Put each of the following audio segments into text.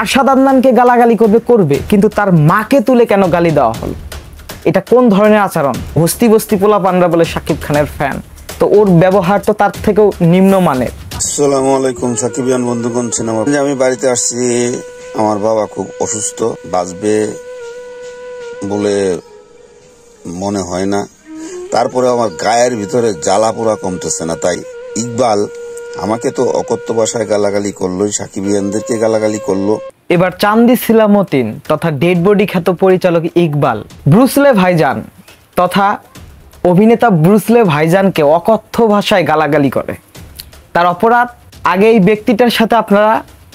আরশাদ আদনানকে গালাগালি করবে, কিন্তু তার মাকে তুলে কেন গালি দেওয়া হলো? এটা কোন ধরনের আচরণ? বস্তি বস্তি পোলাপানরা বলে শাকিব খানের ফ্যান, তো ওর ব্যবহার তো তার থেকেও নিম্নমানের। আসসালামু আলাইকুম সাকিবিয়ান বন্ধুগণ, সিনেমা আমি বাড়িতে আসছি। আমার বাবা খুব অসুস্থ, বাঁচবে বলে মনে হয় না। তারপরে আমার গায়ের ভিতরে জ্বালা পোড়া কমতেছে না। তাই ইকবাল আমাকে তো অকথ্য ভাষায় গালাগালি করলো, সাকিবিয়ানদেরকে গালাগালি করলো। এবার চান্দি সিলামতিন তথা ডেড বডি খ্যাত পরিচালক ইকবাল ব্রুসলে ভাইজান তথা অভিনেতা ব্রুসলে ভাইজানকে অকথ্য ভাষায় গালাগালি করে। তার অপরাধ, আগে এই ব্যক্তিটার সাথে আপনারা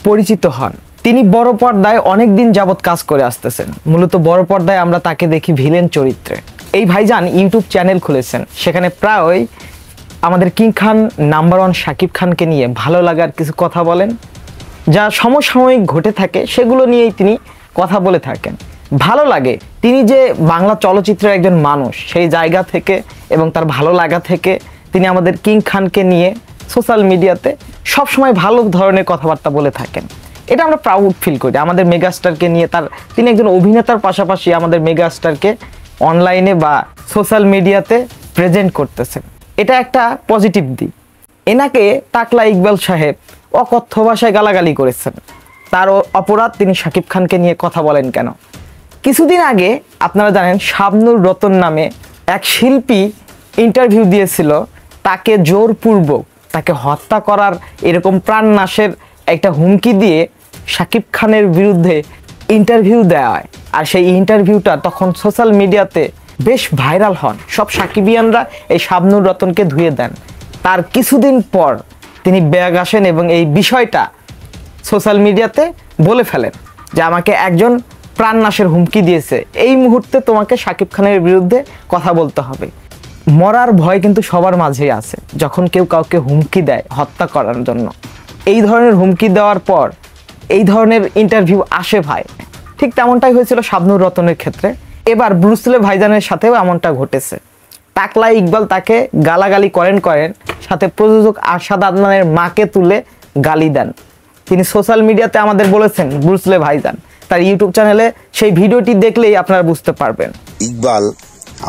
পরিচিত হন। তিনি বড় পর্দায় অনেক দিন যাবৎ কাজ করে আসতেছেন। মূলত বড় পর্দায় আমরা তাকে দেখি ভিলেন চরিত্রে। এই ভাইজান ইউটিউব চ্যানেল খুলেছেন, সেখানে প্রায়ই আমাদের কিং খান নাম্বার 1 শাকিব খানকে নিয়ে ভালো লাগার কিছু কথা বলেন, যা সমসাময়িক ঘটে থাকে সেগুলো নিয়েই তিনি কথা বলে থাকেন। ভালো লাগে তিনি যে বাংলা চলচ্চিত্রের একজন মানুষ, সেই জায়গা থেকে এবং তার ভালো লাগা থেকে তিনি আমাদের কিং খানকে নিয়ে সোশ্যাল মিডিয়াতে সবসময় ভালো ধরনের কথাবার্তা বলে থাকেন। এটা আমরা প্রাউড ফিল করি আমাদের মেগাস্টারকে নিয়ে। তিনি একজন অভিনেতার পাশাপাশি আমাদের মেগাস্টারকে অনলাইনে বা সোশ্যাল মিডিয়াতে প্রেজেন্ট করতেছেন। এটা একটা পজিটিভ দিক। এনাকে টাকলা ইকবাল সাহেব অকথ্য ভাষায় গালাগালি করেছেন। তার অপরাধ, তিনি শাকিব খানকে নিয়ে কথা বলেন কেন? কিছুদিন আগে আপনারা জানেন শাবনুর রতন নামে এক শিল্পী ইন্টারভিউ দিয়েছিল, তাকে জোরপূর্বক তাকে হত্যা করার এরকম প্রাণনাশের একটা হুমকি দিয়ে শাকিব খানের বিরুদ্ধে ইন্টারভিউ দেওয়া হয়। আর সেই ইন্টারভিউটা তখন সোশ্যাল মিডিয়াতে বেশ ভাইরাল হন। সব সাকিবিয়ানরা এই শাবনুর রতনকে ধুয়ে দেন। তার কিছুদিন পর তিনি ব্যাগ আসেন এবং এই বিষয়টা সোশ্যাল মিডিয়াতে বলে ফেলেন যে আমাকে একজন প্রাণনাশের হুমকি দিয়েছে, এই মুহূর্তে তোমাকে শাকিব খানের বিরুদ্ধে কথা বলতে হবে। মরার ভয় কিন্তু সবার মাঝেই আছে। যখন কেউ কাউকে হুমকি দেয় হত্যা করার জন্য, এই ধরনের হুমকি দেওয়ার পর এই ধরনের ইন্টারভিউ আসে ভাই। ঠিক তেমনটাই হয়েছিল শাবনুর রতনের ক্ষেত্রে। এবার ব্রুসলে ভাইজানের সাথেও এমনটা ঘটেছে। টাকলা ইকবাল তাকে গালাগালি করেন, সাথে প্রযোজক আরশাদ আদনানের মাকে তুলে গালি দেন। তিনি সোশ্যাল মিডিয়াতে আমাদের বলেছেন ব্রুসলে ভাইজান, তার ইউটিউব চ্যানেলে সেই ভিডিওটি দেখলেই আপনারা বুঝতে পারবেন। ইকবাল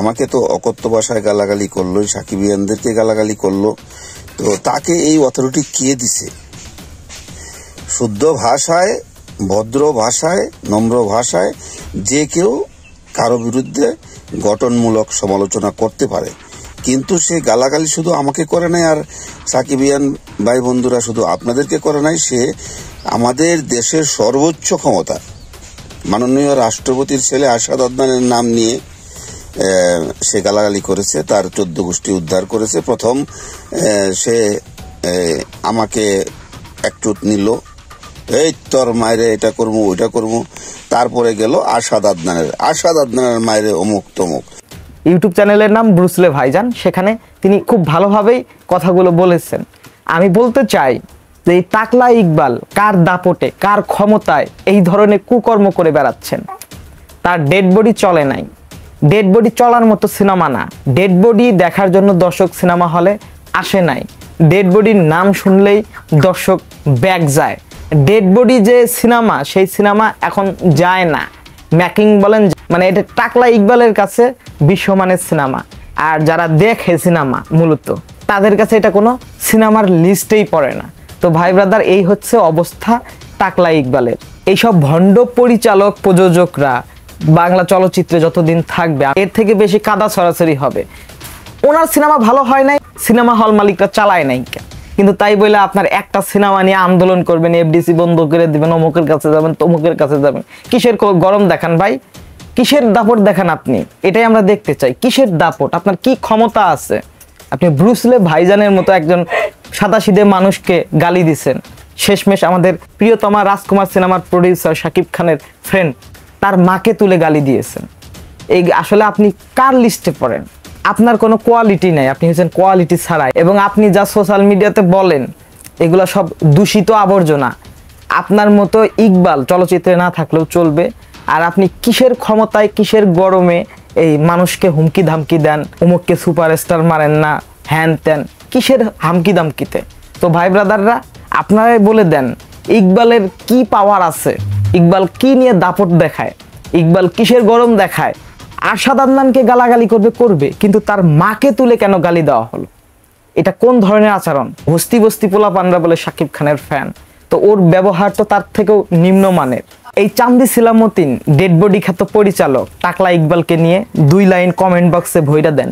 আমাকে তো অকথ্য ভাষায় গালাগালি করলো, সাকিবিয়ানদেরকে গালাগালি করলো। তো তাকে এই অথরিটি কে দিছে? শুদ্ধ ভাষায়, ভদ্র ভাষায়, নম্র ভাষায় যে কেউ কারো বিরুদ্ধে গঠনমূলক সমালোচনা করতে পারে, কিন্তু সে গালাগালি শুধু আমাকে করে নাই আর সাকিবিয়ান ভাই বন্ধুরা শুধু আপনাদেরকে করে নাই, সে আমাদের দেশের সর্বোচ্চ ক্ষমতা মাননীয় রাষ্ট্রপতির ছেলে আরশাদ আদনানের নাম নিয়ে সে গালাগালি করেছে। তার 14 গোষ্ঠী উদ্ধার করেছে। প্রথম সে আমাকে একটু নিল, এই তোর মায়েরে এটা করবো ওইটা করবো। তারপরে গেল আরশাদ আদনানের মায়েরে অমুক তমুক। ইউটিউব চ্যানেলের নাম ব্রুসলে ভাইজান, সেখানে তিনি খুব ভালোভাবেই কথাগুলো বলেছেন। আমি বলতে চাই যে এই টাকলা ইকবাল কার দাপটে, কার ক্ষমতায় এই ধরনের কুকর্ম করে বেড়াচ্ছেন? তার ডেড বডি চলে নাই। ডেড বডি চলার মতো সিনেমা না। ডেড বডি দেখার জন্য দর্শক সিনেমা হলে আসে নাই। ডেড বডির নাম শুনলেই দর্শক ব্যাক যায়। ডেড বডি যে সিনেমা, সেই সিনেমা এখন যায় না। মেকিং বলেন, মানে এটা টাকলা ইকবালের কাছে বিশ্বমানের সিনেমা। আর যারা দেখে সিনেমা মূলত তাদের কাছে এটা কোনো সিনেমার লিস্টেই পড়ে না। তো ভাই ব্রাদার, এই হচ্ছে অবস্থা টাকলা ইকবালের। এইসব ভণ্ড পরিচালক প্রযোজকরা বাংলা চলচ্চিত্রে যতদিন থাকবে এর থেকে বেশি কাদা ছড়াছড়ি হবে। ওনার সিনেমা ভালো হয় নাই, সিনেমা হল মালিকরা চালায় নাই কেন? কিন্তু তাই বলে আপনার একটা সিনেমা নিয়ে আন্দোলন করবেন, এফডিসি বন্ধ করে দিবেন, অমুকের কাছে যাবেন, তমুকের কাছে যাবেন। কিসের গরম দেখান ভাই? কিসের দাপট দেখান আপনি? এটাই আমরা দেখতে চাই। কিসের দাপট? আপনার কি ক্ষমতা আছে? আপনি ব্রুসলে ভাইজানের মতো একজন সাদাসিধে মানুষকে গালি দিচ্ছেন। শেষমেশ আমাদের প্রিয়তমা রাজকুমার সিনেমার প্রডিউসার শাকিব খানের ফ্রেন্ড, তার মাকে তুলে গালি দিয়েছেন। এই আসলে আপনি কার লিস্টে পড়েন? আপনার কোনো কোয়ালিটি নাই, আপনি হচ্ছেন কোয়ালিটি ছাড়াই। এবং আপনি যা সোশ্যাল মিডিয়াতে বলেন এগুলো সব দূষিত আবর্জনা। আপনার মতো ইকবাল চলচ্চিত্রে না থাকলেও চলবে। আর আপনি কিসের ক্ষমতায়, কিসের গরমে এই মানুষকে হুমকি ধামকি দেন, অমুককে সুপারস্টার মারেন না, হ্যান ত্যান, কিসের হামকি দামকিতে? তো ভাই ব্রাদাররা, আপনারাই বলে দেন ইকবালের কি পাওয়ার আছে। ইকবাল কি নিয়ে দাপট দেখায়, ইকবাল কিসের গরম দেখায়, আরশাদ আদনানকে গালাগালি করবে, কিন্তু তার মাকে তুলে কেন গালি দেওয়া হলো? এটা কোন ধরনের আচরণ? বস্তি বস্তি পোলাপানরা বলে শাকিব খানের ফ্যান, তো ওর ব্যবহার তো তার থেকেও নিম্নমানের। এই চান্দি সিলামউদ্দিন ডেড বডি খ্যাত পরিচালক টাকলা ইকবালকে নিয়ে 2 লাইন কমেন্ট বক্সে ভইরা দেন।